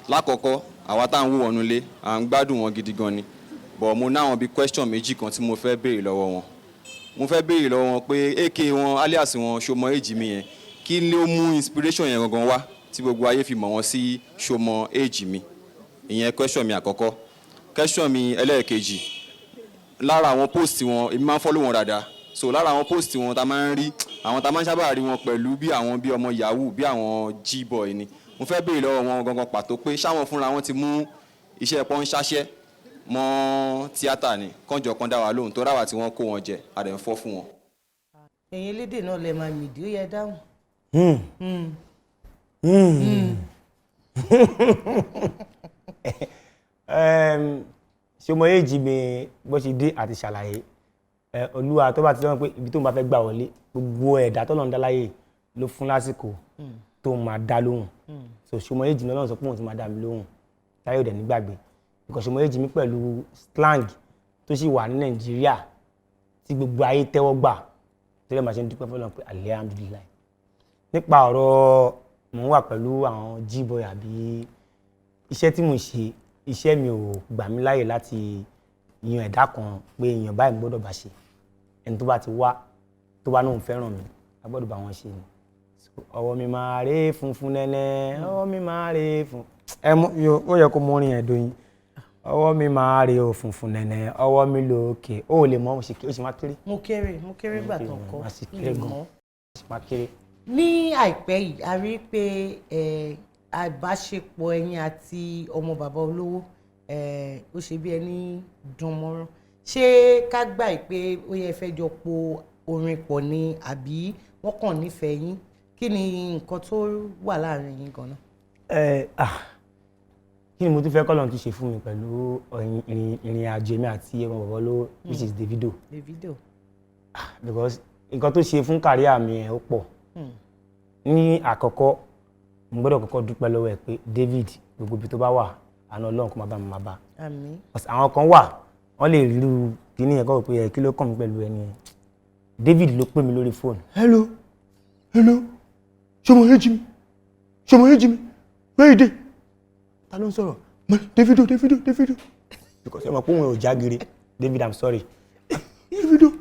lákọ̀ọ́kọ́ àwa tá à ń wò wọ́n nulẹ̀ à ń gbádùn wọn gidi gan ni but mo náwọn bíi question méjì kan tí mo fẹ́ béèrè lọ́wọ́ wọn mo fẹ́ béèrè lọ́wọ́ wọn pé a.k.a. wọn alias wọn Somo age mi yẹn kí ló mú inspiration yẹn gangan wá tí gbogbo ayé fi mọ̀ wọ́n sí Somo age mi ìyẹn question mi àkọ́kọ́ question mi ẹlẹ́ẹ̀kejì lára àwọn post wọn èmi máa ń follow wọn dáadáa so lára àwọn post wọn ta máa ń rí àwọn ta máa ń sábà rí wọn pẹ̀lú bí àwọn bí ọmọ yahoo bí àwọn g-boy ni mo fẹ́ béèrè lọ́wọ́ wọn gangan pàtó pé ṣáwọn fúnra wọn ti mú iṣẹ́ pọ́n ṣáṣẹ́ mọ́ tíátà ni kánjọ kan dá wa lóhùn tó ráwà tí wọ́n kó wọn jẹ àdẹ̀ ń fọ́ fún wọn. ẹ̀yin elédè náà lè máa mìdí ó yẹ dáhùn. Somo age mi bó ṣe dé àti ṣàlàyé olúwa tó bá ti sọ pé ibi tó ń bá fẹ́ gbà wọlé gbogbo ẹ̀dá tó lọ́n dá láyè ló fún lásìkò tó máa dá lóhùn so Somo age mi Ọlọ́run sọ pé òun ti máa dá mi lóhùn táyé òdẹ̀ nígbàgbé because Somo age mi pẹ̀lú slang tó sì wà ní Nàìjíríà tí gbogbo ayé tẹ́wọ́ gbà tó lè máa ṣe ń dúpẹ́ fọlọ́run pé alhamdulillah nípa ọ̀rọ̀ mò ń wà pẹ̀lú àwọn g-boy àbí iṣẹ́ tí mo ṣe iṣẹ́ mi ò gbà mí láyè láti yan ẹ̀dá kan pé èèyàn báyìí gbọ́dọ̀ bá ṣe ẹni tó bá ti wá tó bá náà fẹ́ràn mi a gbọ́dọ̀ bá wọn ṣe ni ọwọ́ mi máa ré funfun nẹ́nẹ́ ọwọ́ mi máa ré fun ó yẹ kó mọ orin ẹ̀dọ́ yín ọwọ́ mi máa ré o funfun nẹ́nẹ́ ọwọ́ mi lókè ó lè mọ ó sì máa kéré. mo kéré gbà tó kọ́ ó sì kéré gan ó sì máa kéré. ní àìpẹ́ yìí a rí pé àbáṣepọ̀ ẹ̀yin àti ọmọ bàbá olówó ó ṣe bí ẹni dùn mọ́rán ṣé ká gbà pé ó yẹ fẹ́ jọ po orin pọ̀ ni àbí wọ́n kàn nífẹ̀ẹ́ yín kí ni nǹkan tó wà láàrin yín gan-an. kí ni mo tún fẹ́ kọ́ lọ́n tún ṣe fún mi pẹ̀lú ìrìn àjò mi àti ọmọ bàbá olówó which is Davido. Because nǹkan tó ṣe fún kàríà mi ẹ̀ ó pọ̀ ní àkọ́kọ́ mo gbọ́dọ̀ kọ́kọ́ dúpẹ́ lọ́wọ́ ẹ̀ pé David gbogbo ibi tó bá wà àná Ọlọ́run kó máa bá mi máa bá. Àmín. àwọn kan wà wọ́n lè rí irú kíní yẹn kọ́ pé kí ló kàn mí pẹ̀lú ẹni yẹn David ló pè mí lórí fóònù. hello Somo age mi where you dey ta ló ń sọ̀rọ̀ Davido because ẹ mọ̀ pé òun ò jágere David I'm sorry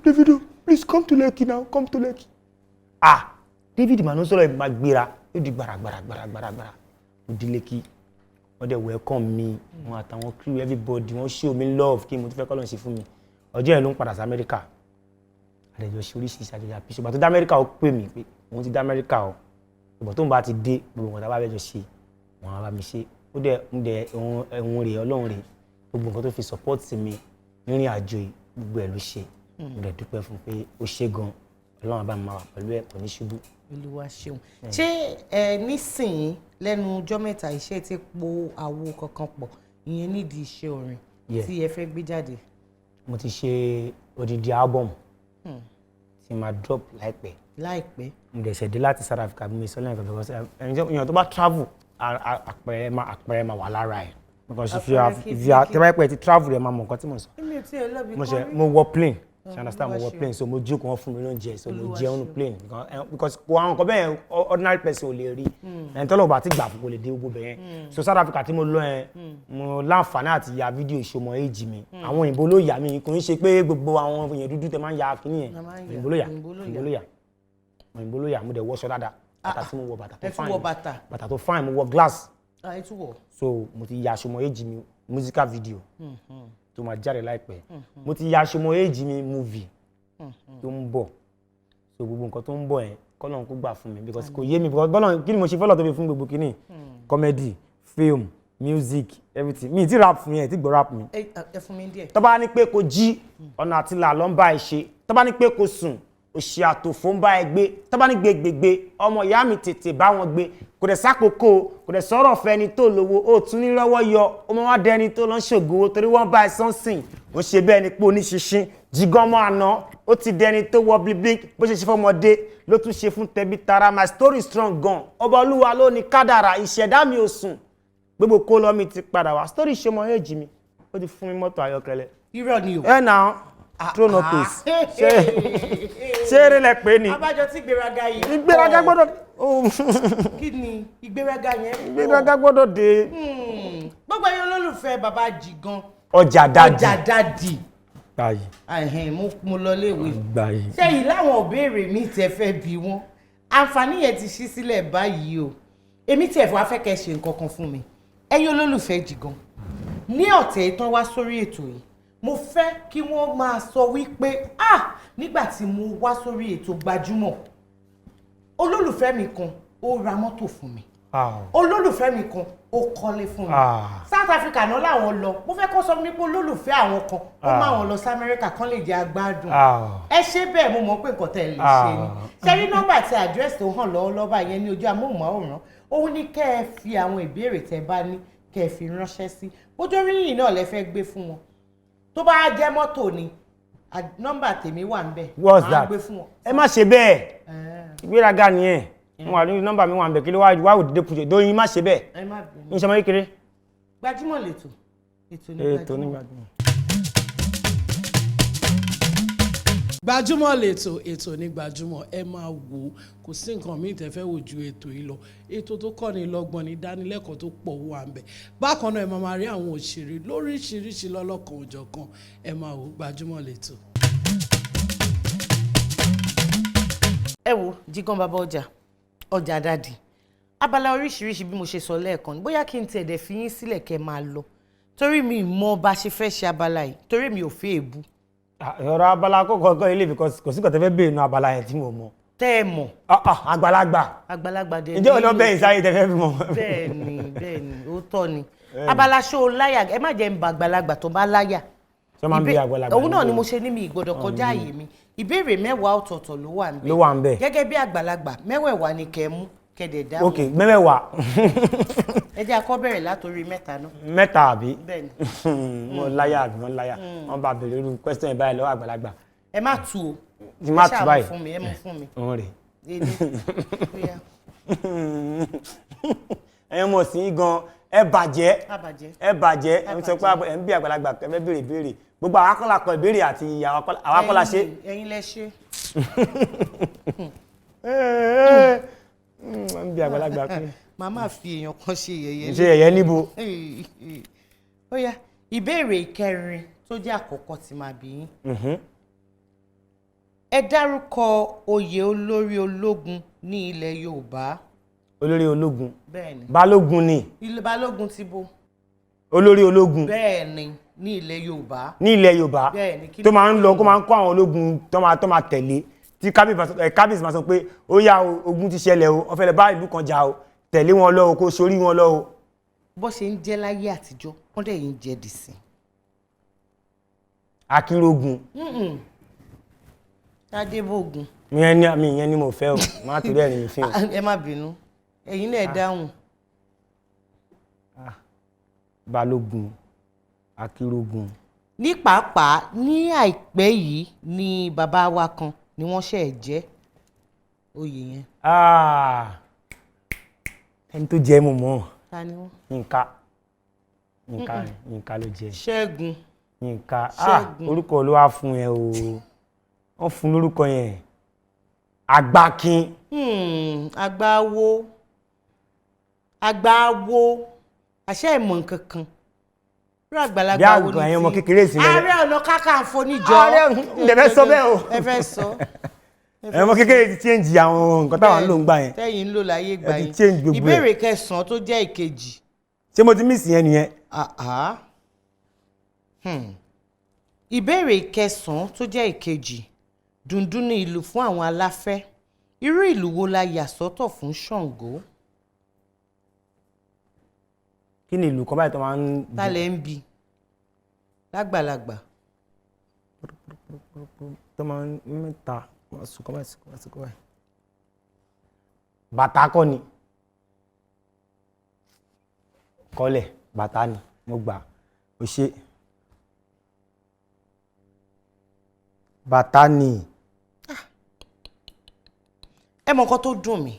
Davido please come to Lekki now come to Lekki. David mà ló ń sọ̀rọ̀ ẹ̀ máa gbéra ó di gbàràgbàrà ó di Lekki wọ́n dẹ̀ welcome mi wọn àtàwọn crew everybody wọ́n show me love kí mo tún fẹ́ kọ́ lọ́n ṣe fún mi ọjọ́ yẹn ló ń padà sí Amẹ́ríkà àdẹ̀jọ́ ṣe oríṣiríṣi àjọyọ̀ àpèṣe ìgbà tó dé Amẹ́ríkà ó pè mí pé òun ti dé Amẹ́ríkà o ìgbà tó ń bá ti dé gbogbo nǹkan tá a bá bẹ́ẹ̀ jọ ṣe wọn á bá mi ṣe ó dẹ̀ ohun rèé Ọlọ́run rèé gbogbo nǹkan tó fi support mi nírìn àjò yìí gbogbo ẹ̀ ló ṣe mo dẹ̀ dúpẹ́ fún pé ó ṣe gan Ọlọ́run bá mi máa wà pẹ̀lú ẹ̀ kò ní ṣubú. Olúwa ṣeun ṣé nísìnyí lẹ́nu ọjọ́ mẹ́ta iṣẹ́ ti po àwo kankan pọ̀ ìyẹn nídìí iṣẹ́ orin tí ẹ fẹ́ gbé jáde. mo ti ṣe odidi album tí máa drop láìpẹ́ mo dẹ̀ ṣẹ̀dé láti South Africa bí mi sọ lẹ́yìn kan because èèyàn tó bá travel àpẹẹrẹ máa wà lára ẹ̀ because if you tẹ́wọ́ pẹ́ ti travel rẹ̀ máa mọ̀ nǹkan tí mo sọ. mo wọ plane ṣe understand mo wọ plane so mo jókòó wọn fún mi lóúnjẹ so mo jẹun plane because àwọn nǹkan bẹ́ẹ̀ ordinary person ò lè rí ẹni tọ́lọ̀ bá ti gbà fún kò lè dé gbogbo bẹ́ẹ̀ so South Africa tí mo lọ yẹn mo láǹfààní àti ya fídíò Somo age mi àwọn òyìnbó ló yà mí kò ń ṣe pé gbogbo àwọn èèyàn dúdú tẹ máa ń ya kíní yẹn òyìnbó ló yà. òyìnbó ló yà mo dẹ̀ wọṣọ dáadáa bàtà tí mo wọ bàtà tó fine bàtà tó fine mo wọ glass so mo ti ya aṣọ mọ age mi musical video tó máa jáde láìpẹ́ mo ti ya aṣọ mọ age mi movie tó ń bọ̀ so gbogbo nǹkan tó ń bọ̀ yẹn kọ́lọ́n kó gbà fún mi because kò yé mi because bọ́lọ̀ kí ni mo ṣe fọ́lọ̀ tó fi fún gbogbo kíní comedy film music everything mi ti rap fún yẹn ti gbọ́ rap mi. ẹ fún mi díẹ̀. tó bá ní pé kò jí ọ̀nà àti là ló ń bá ẹ ṣe tó bá ní pé kò sùn òṣì àtòfó ń bá ẹ gbé tó bá ní gbégbégbé ọmọ ìyá mi tètè bá wọn gbé kò dẹ̀ sákòókò kò dẹ̀ sọ̀rọ̀ fẹ́ ẹni tó lówó ó tún ní lọ́wọ́ yọ ó máa wá dé ẹni tó lọ́ ń ṣògo torí wọ́n bá ẹ sọ́nsìn ó ṣe bẹ́ẹ̀ ni pé oníṣinṣin Jigan mọ́ àná ó ti dẹni tó wọ blibli bó ṣe ṣe fọmọdé ló tún ṣe fún tẹbí tara my story strong gan ọba olúwa ló ní kádàrà ìṣẹ̀dá mi ò sùn gbogbo kó lọ́ mi ti padà wá story ṣe mọ èjì mi ó ti fún mi mọ́tò ayọ́kẹ́lẹ́. irọ́ ni o. ẹ nà throw no place ṣé eré lẹ pé ni. abájọ tí ìgbéraga yìí. ìgbéraga gbọ́dọ̀. kí ni ìgbéraga yẹn. ìgbéraga gbọ́dọ̀ dé. gbogbo ẹ̀yin olólùfẹ́ bàbá Jigan. ọjà dádì. báyìí. mo lọ léèwé. báyìí. sẹ́yìn láwọn òbéèrè mi tẹ́ fẹ́ bí wọ́n àǹfààní yẹn ti ṣí sílẹ̀ báyìí o èmi tí ẹ̀fọ́ afẹ́kẹ́ ṣe nǹkan kan fún mi ẹ̀yin olólùfẹ́ Jigan ní ọ̀tẹ̀ tán wá sórí ètò yìí mo fẹ́ kí wọ́n máa sọ wípé nígbà tí mo wá sórí ètò Gbajúmọ̀ olólùfẹ́ mi kan ó ra mọ́tò fún mi olólùfẹ́ mi kan ó kọ́lé fún mi South Africa náà làwọn lọ mo fẹ́ kó sọ nípa olólùfẹ́ àwọn kan ó máa wọn lọ sí Amẹ́ríkà kan lè jẹ́ agbádùn ẹ ṣe bẹ́ẹ̀ mo mọ̀ pé nǹkan tẹ́ ẹ lè ṣe ni ṣe rí nọ́mbà àti àdírẹ́sì tó hàn lọ́wọ́lọ́wọ́ yẹn ní ojú amóhùnmáwòrán òun ní kẹ́ ẹ fi àwọn ìbéèrè tẹ́ bá ní kẹ́ ẹ fi ránṣẹ́ sí ojú oríyìn náà lẹ fẹ́ gbé fún wọn tó bá jẹ́ mọ́tò ni nọ́mbà tèmi wà ń bẹ̀ what's that ẹ má ṣe bẹ́ẹ̀ ìgbéraga nìyẹn mo wà lórí nọ́mbà mi wà ń bẹ̀ kí ló wá òdìdé kùjẹ dóyin má ṣe bẹ́ẹ̀ ní sọmọ kékeré. Gbajúmọ̀ lètò ètò ní Gbajúmọ̀. Gbajúmọ̀ lètò ètò ní Gbajúmọ̀ ẹ máa wò kò sí nǹkan míì tẹ́ fẹ́ wò ju ètò yìí lọ ètò tó kọ́ni lọ́gbọ́n ní ìdánilẹ́kọ̀ọ́ tó pọ̀ wà ń bẹ̀ bákan náà ẹ máa rí àwọn òṣèré lóríṣiríṣi lọ́lọ́kan òjọ̀kan ẹ máa wò Gbajúmọ̀ lètò. ẹ wo Jigan Baba Oja ọjà dádì abala oríṣiríṣi bí mo ṣe sọ lẹ́ẹ̀kan ní bóyá kí n tiẹ̀ dẹ̀ fi yín sílẹ̀ kẹ́ máa lọ torí mi mọ bá ṣe fẹ́ ṣe abala yìí torí mi ò fẹ́ èébú. ọ̀rọ̀ abala kọ́kọ́ ilé kò sí nǹkan tẹ́ fẹ́ béèrè nínú abala yẹn tí mo mọ̀. tẹ́ ẹ mọ̀. àgbàlagbà dé. ǹjẹ́ ọ̀dọ́ bẹ́ẹ̀ sáyé tẹ́ fẹ́ fi mọ̀. bẹ́ẹ̀ni ó tọ́ ni abala ṣó láyà ẹ má jẹ́ ń ba àgbàlagbà tó bá láyà. ṣé máa ń bí àgbàlagbà. òun náà ni mo ṣe ní mi ìgbọ́dọ̀ kọjá àyè mi ìbéèrè 10 ọ̀tọ̀ọ̀tọ̀ ló wà ń bẹ̀. gẹ́gẹ́ bí àgbàlagbà 10 ni kẹ́ mú kẹ́dẹ̀ dáhùn. ok 10. ẹ jẹ́ akọ́ bẹ̀rẹ̀ látòrí 3 náà. 3 àbí. bẹ́ẹ̀ni. mo láyà àbí wọ́n láyà wọ́n bá bèrè irú question báyìí lọ́wọ́ àgbàlagbà. ẹ má tu o. ti má tu báyìí. ẹ mú fún mi. òun rè. ẹ̀yin mọ̀ sí gan ẹ bàjẹ́ ẹ sọ pé ẹ ń bí àgbàlagbà ẹ fẹ́ béèrè béèrè gbogbo àwọn akọ́lá kọ ìbéèrè àti àwọn akọ́lá ṣe. ẹ̀yin lẹ ṣe. ń bí àgbàlagbà pé. màmá fi èèyàn kan ṣe yẹ̀yẹ́. ṣe yẹ̀yẹ́ níbo. ó yá ìbéèrè 4 tó jẹ́ àkọ́kọ́ tí màá bí yín. ẹ dárúkọ oyè olórí ológun ní ilẹ̀ Yorùbá. olórí ológun. bẹ́ẹ̀ni. balógun ni. ilé balógun ti bo. olórí ológun. bẹ́ẹ̀ni ní ilẹ̀ Yorùbá. ní ilẹ̀ Yorùbá. bẹ́ẹ̀ni tó máa ń lọ kó máa ń kó àwọn ológun tó máa tẹ̀lé tí kábíyèsí máa sọ pé ó yá ogun ti ṣẹlẹ̀ o wọ́n fẹ́ lọ bá ìlú kan jà o tẹ̀lé wọn lọ o kó sorí wọn lọ o. bó ṣe ń jẹ́ láyé àtijọ́ wọ́n dẹ̀ yín jẹ́ dìsìn. Akínrógun. Adébógun. ìyẹn ni mo fẹ́ o má torí ẹ̀ ní mi fi o. ẹ má bínú ẹ̀yin náà dáhùn. Balógun Akínrógun. ní pàápàá ní àìpẹ́ yìí ni bàbá wa kan ni wọ́n ṣe jẹ́ oyè yẹn. ẹni tó jẹ́ mo mọ̀. ta ni wọ́n. Yínká ló jẹ́. Ṣẹ́gun. Yínká orúkọ ló wá fún ẹ o wọ́n fún lórúkọ yẹn Àgbàkin. Àgbàwo àṣẹ ìmọ̀ nǹkan kan rú àgbàlagbà wo ni tí bí ọmọ kékeré sí lẹ́yìn. Ààrẹ Ọ̀nà Kakanfò níjọ. ǹdẹ̀ fẹ́ sọ bẹ́ẹ̀ o. ẹ fẹ́ sọ. Ọmọ kékeré ti change àwọn nǹkan táwọn ń lò ń gbà yẹn. Tẹ́yìn ń lò láyé gbà Ẹ yẹn. ti change gbogbo ẹ̀. Ìbéèrè kẹsàn-án tó jẹ́ ìkejì. Ṣé mo ti miss yẹn nìyẹn? Ìbéèrè kẹsàn-án tó jẹ́ ìkejì. Dùndún ni ìlù fún àwọn aláfẹ́. Irú ìlù wo la yà sọ́tọ̀ fún Ṣàngó? Kí ni ìlù kan báyìí tó máa ń. Tálẹ̀ ń bi lágbàlagbà. Tó máa ń mẹ́ta sùkọ́ báyìí. Bàtà kọ́ ni. Kọ́lẹ̀ bàtà ni mo gbà ó ṣe. Bàtà ni. Ẹ mọ̀ nǹkan tó dùn mí.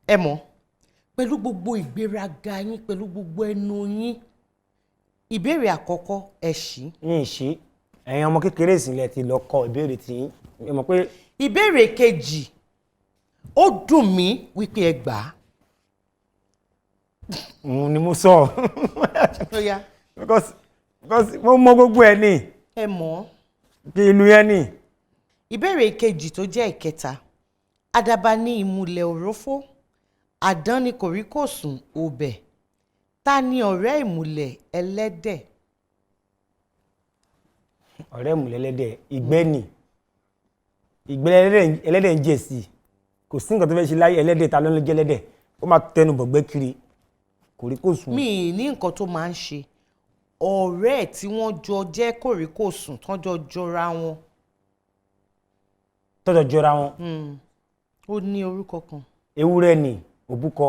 Ẹ mọ̀ pẹ̀lú gbogbo ìgbéraga yín pẹ̀lú gbogbo ẹnu yín. Ìbéèrè àkọ́kọ́ ẹ ṣí. Yín ṣí. Ẹ̀yin ọmọ kékeré ìsìnlẹ̀ ti lọ kọ ìbéèrè tí yín. Ẹ mọ̀ pé. Ìbéèrè kejì ó dùn mí wípé ẹ gbà á. Ni mo sọ. Ó yá. Because mo mọ gbogbo ẹ ní. Ẹ mọ̀. Kí ìlú yẹn ní. Ìbéèrè kejì tó jẹ́ ìkẹta. Àdàbà ní ìmùlẹ̀ òrófó. Àdán ni kòríkòsùn ọbẹ̀. Ta ni ọ̀rẹ́ ìmùlẹ̀ ẹlẹ́dẹ̀? Ọ̀rẹ́ ìmùlẹ̀ ẹlẹ́dẹ̀ ìgbẹ́ ni. Ìgbẹ́ ẹlẹ́dẹ̀ ń jẹ sí. Kò sí nǹkan tó fẹ́ ṣe láyé ẹlẹ́dẹ̀ ta ló ń jẹ ẹlẹ́dẹ̀. Ó máa tẹnu bọ̀gbẹ́ kiri. Kòríkòsùn. Mi ní nǹkan tó máa ń ṣe. Ọ̀rẹ́ tí wọ́n jọ jẹ́ kòríkòsùn tán jọ jọra wọn. Tọ́jọ́ jọra wọn. Ó ní orúkọ kan. Ewúrẹ́ ni òbúkọ.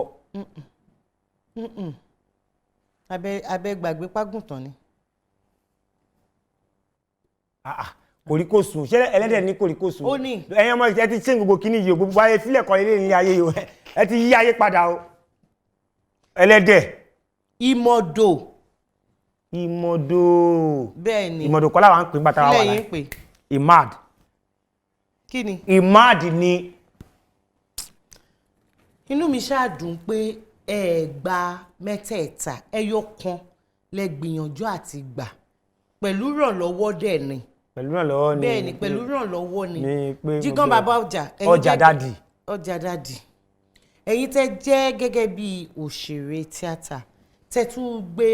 Abẹ́ gbàgbé págùntàn ni. Kòríkòsùn ṣé ẹlẹ́dẹ̀ ní kòríkòsùn? Ó ní. Ẹ̀yin ọmọ ẹ ti ṣe gbogbo kíní yìí o gbogbo ayé fílẹ̀ kọ́ ilé ní ayé yìí ẹ ti yí ayé padà o. Ẹlẹ́dẹ̀. Ìmọ̀dò. Bẹ́ẹ̀ni. Ìmọ̀dò kọ́ làwọn ń pè bàtà wà láì. Lẹ́yìn pé. Imad. Kí ni? Imad ni. Inú mi ṣáà dùn pé ẹ gba mẹ́tẹ̀ẹ̀ta ẹyọ kan lẹ gbìyànjú àti gbà pẹ̀lú ìrànlọ́wọ́ dẹ̀ ni. Pẹ̀lú ìrànlọ́wọ́ ni. Bẹ́ẹ̀ni pẹ̀lú ìrànlọ́wọ́ ni. Jígan Baba Oja. Ọjà dádì. Ọjà dádì. Ẹ̀yin tẹ́ jẹ́ gẹ́gẹ́ bí òṣèré tíátà tẹ́ tún gbé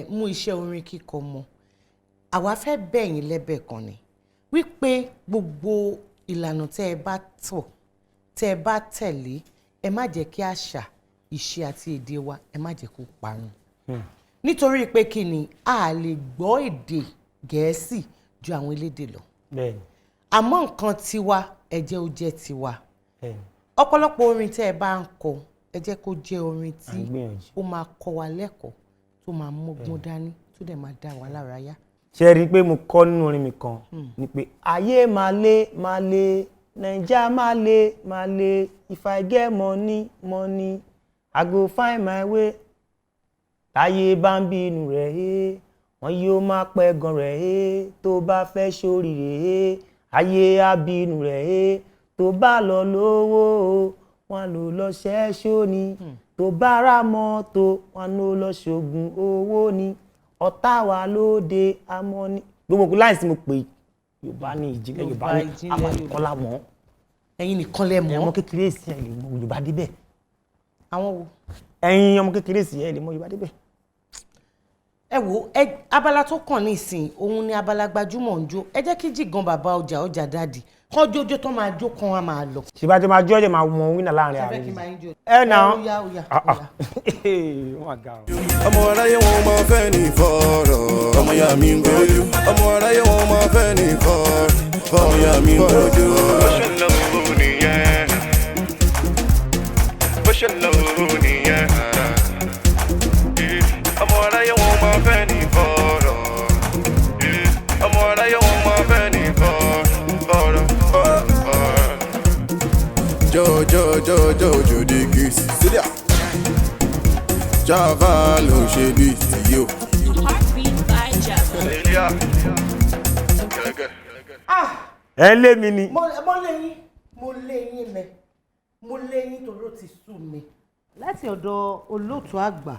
mú iṣẹ́ orin kíkọ mọ́. Àwa fẹ́ bẹ̀ yín lẹ́bẹ̀ kan ni wípé gbogbo ìlànà tẹ́ ẹ bá tọ̀ tẹ́ ẹ bá tẹ̀lé ẹ má jẹ́ kí àṣà ìṣe àti èdè wa ẹ má jẹ́ kó parun. Nítorí pé kí ni a lè gbọ́ èdè Gẹ̀ẹ́sì ju àwọn elédè lọ. Bẹ́ẹ̀ni. Àmọ́ nǹkan tiwa ẹ jẹ́ ó jẹ́ tiwa. Ọ̀pọ̀lọpọ̀ orin tẹ́ ẹ bá ń kọ ẹ jẹ́ kó jẹ́ orin tí ó máa kọ́ wa lẹ́kọ̀ọ́ tó máa mọ́gbọ́n dání tó dẹ̀ máa dá wa lára yá. Ṣé rí i pé mo kọ́ nínú orin mi kan ni pé ayé máa lé Naija máa lé if I get money I go find my way. Táyé bá ń bínú rẹ̀ wọ́n yóò máa pẹ́ gan rẹ̀ tó bá fẹ́ ṣoríire ayé á bínú rẹ̀ tó bá lọ lówó wọn lò lọ ṣẹ́ṣó ni tó bá ra mọ́tò wọn lò lọ ṣògùn owó ni ọ̀tá wa lóde amọ́ ni. Gbogbo láìsí mo pè Yorùbá ní ìjìnlẹ̀ Yorùbá ní àmàlùkọ́lá mọ́. Ẹ̀yin nìkan lẹ mọ̀. Ọmọ kékeré sí ẹ̀ lè mọ Yorùbá débẹ̀. Àwọn wo? Ẹ̀yin ọmọ kékeré sí ẹ̀ lè mọ Yorùbá débẹ̀. Ẹ wo abala tó kàn ní ìsìn òun ni abala gbajúmọ̀ ń jó. Ẹ jẹ́ kí Jígan Baba Oja Ọjà dádì kán jójó tó máa jó kan á máa lọ. Ṣèbájọ́ máa jó ọ̀jẹ̀ máa mọ wínà láàrin àárín. Ṣé fẹ́ kí n máa ń jó? Ẹ nà. Ọmọ aráyé wọn máa fẹ́ ní fọ́ọ̀rọ̀ ọmọ ya mi ń gbójú. Ọmọ aráyé wọn máa fẹ́ ní fọ́ọ̀rọ̀ ọmọ ya mi ń gbójú. Bó ṣe ń lọ wò nìyẹn. Bó ṣe ń lọ wò nìyẹn. Ọmọ aráyé wọn máa fẹ́ ní fọ́ọ̀rọ̀. Ọmọ aráyé wọn máa fẹ́ ní fọ́ọ̀rọ̀. Jojo the kiss. Sílẹ̀. Java ló ṣe bí ti yóò. Ẹ lé mi ni. Mo lé yín mẹ́. Mo lé yín torí ó ti sú mi. Láti ọ̀dọ̀ olóòtú àgbà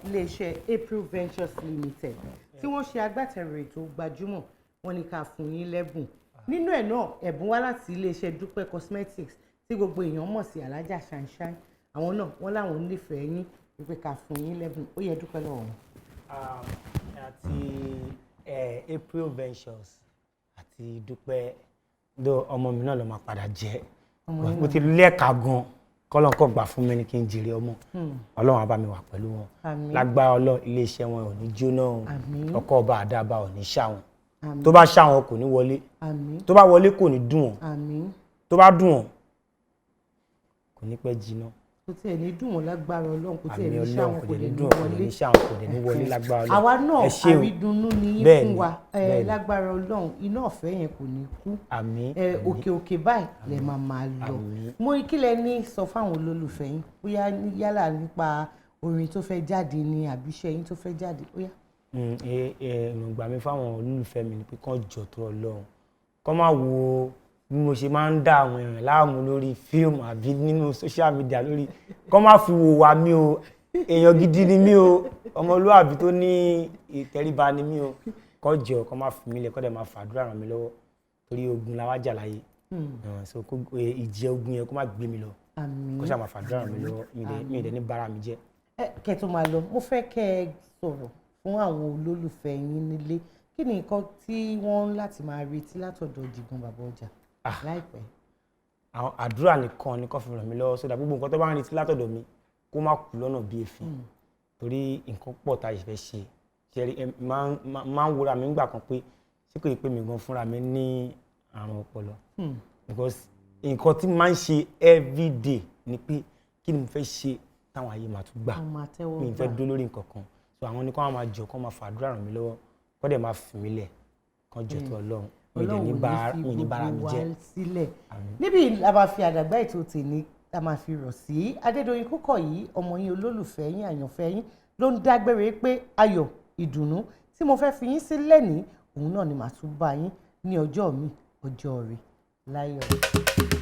iléeṣẹ́ April Ventures Limited tí wọ́n ṣe agbátẹrù ètò gbajúmọ̀ wọ́n ní ká fún yín lẹ́bùn nínú ẹ̀ náà ẹ̀bùn wá láti iléeṣẹ́ Dúpẹ́ Cosmetics tí gbogbo èèyàn mọ̀ sí Alájà Shine àwọn náà wọ́n láwọn nífẹ̀ẹ́ yín wípé ká fún yín lẹ́bùn ó yẹ dúpẹ́ lọ́wọ́ wọn. àti April Ventures àti Dúpẹ́ dó ọmọ mi náà ló máa padà jẹ́ mo ti lẹ́ẹ̀ka gan kọ́lọ́n kọ́ gbà fún mi ní kí n jèrè ọmọ ọlọ́run á bá mi wà pẹ̀lú wọn lágbára ọlọ́run iléeṣẹ́ wọn ò ní jóná ọkọ̀ ọba àdábà ò ní ṣá wọn tó bá ṣá wọn kò ní wọlé tó bá wọlé kò ní dùn wọn tó bá dùn wọn kò ní pẹ́ jiná. kò tiẹ̀ ní dùn wọn lágbára ọlọ́run kò tiẹ̀ ní ṣá wọn kò dẹ̀ ní wọlé lágbára ọlọ́run. àwa náà àrídùnnú ni yín fún wa lágbára ọlọ́run iná ọ̀fẹ́ yẹn kò ní kú òkè òkè báyìí lè máa lọ. mo kí lẹ ní sọ fáwọn olólùfẹ́ yín bóyá yálà nípa orin tó fẹ́ jáde ni àbí iṣẹ́ yín tó fẹ́ jáde ó yá. èròǹgbà mi fáwọn olólùfẹ́ mi ni pé kán jọ tó ọlọ́run kán má wo bí mo ṣe máa ń dá àwọn èèyàn láàmú lórí fíìmù àbí nínú social media lórí kán má fi wò wá mí o èèyàn gidi ni mí o ọmọlúwàbí tó ní ìtẹríba ni mí o kán jọ kán má fi mí lẹ̀ kán dẹ̀ máa fàdúrà ràn mí lọ́wọ́ torí ogun la wá jà láyé so ìjẹ ogun yẹn kó má gbé mi lọ kó ṣáà máa fàdúrà ràn mí lọ́wọ́ mi ì dẹ̀ ní bára mi jẹ́. kẹ́ tó máa lọ mo fẹ́ kẹ́ ẹ sọ̀rọ̀ fún àwọn olólùfẹ́ yín nílé kí ni nǹkan tí wọ́n láti máa retí látọ̀dọ̀ Jigan Baba Oja láìpẹ́. àwọn àdúrà nìkan ni kó fi ràn mí lọ́wọ́ sódà gbogbo nǹkan tó bá ń retí látọ̀dọ̀ mi kó má kú lọ́nà bí èéfín torí nǹkan pọ̀ tá a fẹ́ ṣe ṣẹ́rí máa ń wúra mi nígbà kan pé ṣé kò yẹ pé mi gan fúnra mi ní àrùn ọpọlọ because nǹkan tí máa ń ṣe everyday ni pé kí ni mo fẹ́ ṣe táwọn ayé máa tún gbà mi ì fẹ́ dó lórí nǹkan kan so àwọn ni kó máa jọ kó máa fàdúrà ràn mí lọ́wọ́ kó dẹ̀ máa fi mí lẹ̀ kó jọ tó Ọlọ́run mi ní bára mi jẹ́. níbi la máa fi àdàgbà ètò tèmi la máa fi rọ̀ sí Adédoyin Kúkọ̀yí ọmọ yín olólùfẹ́ yín àyànfẹ́ yín ló ń dágbére pé ayọ̀ ìdùnnú tí mo fẹ́ fi yín sí lẹ́nìí òun náà ni màá tún bá yín ní ọjọ́ mi ọjọ́ rẹ̀ láyọ̀.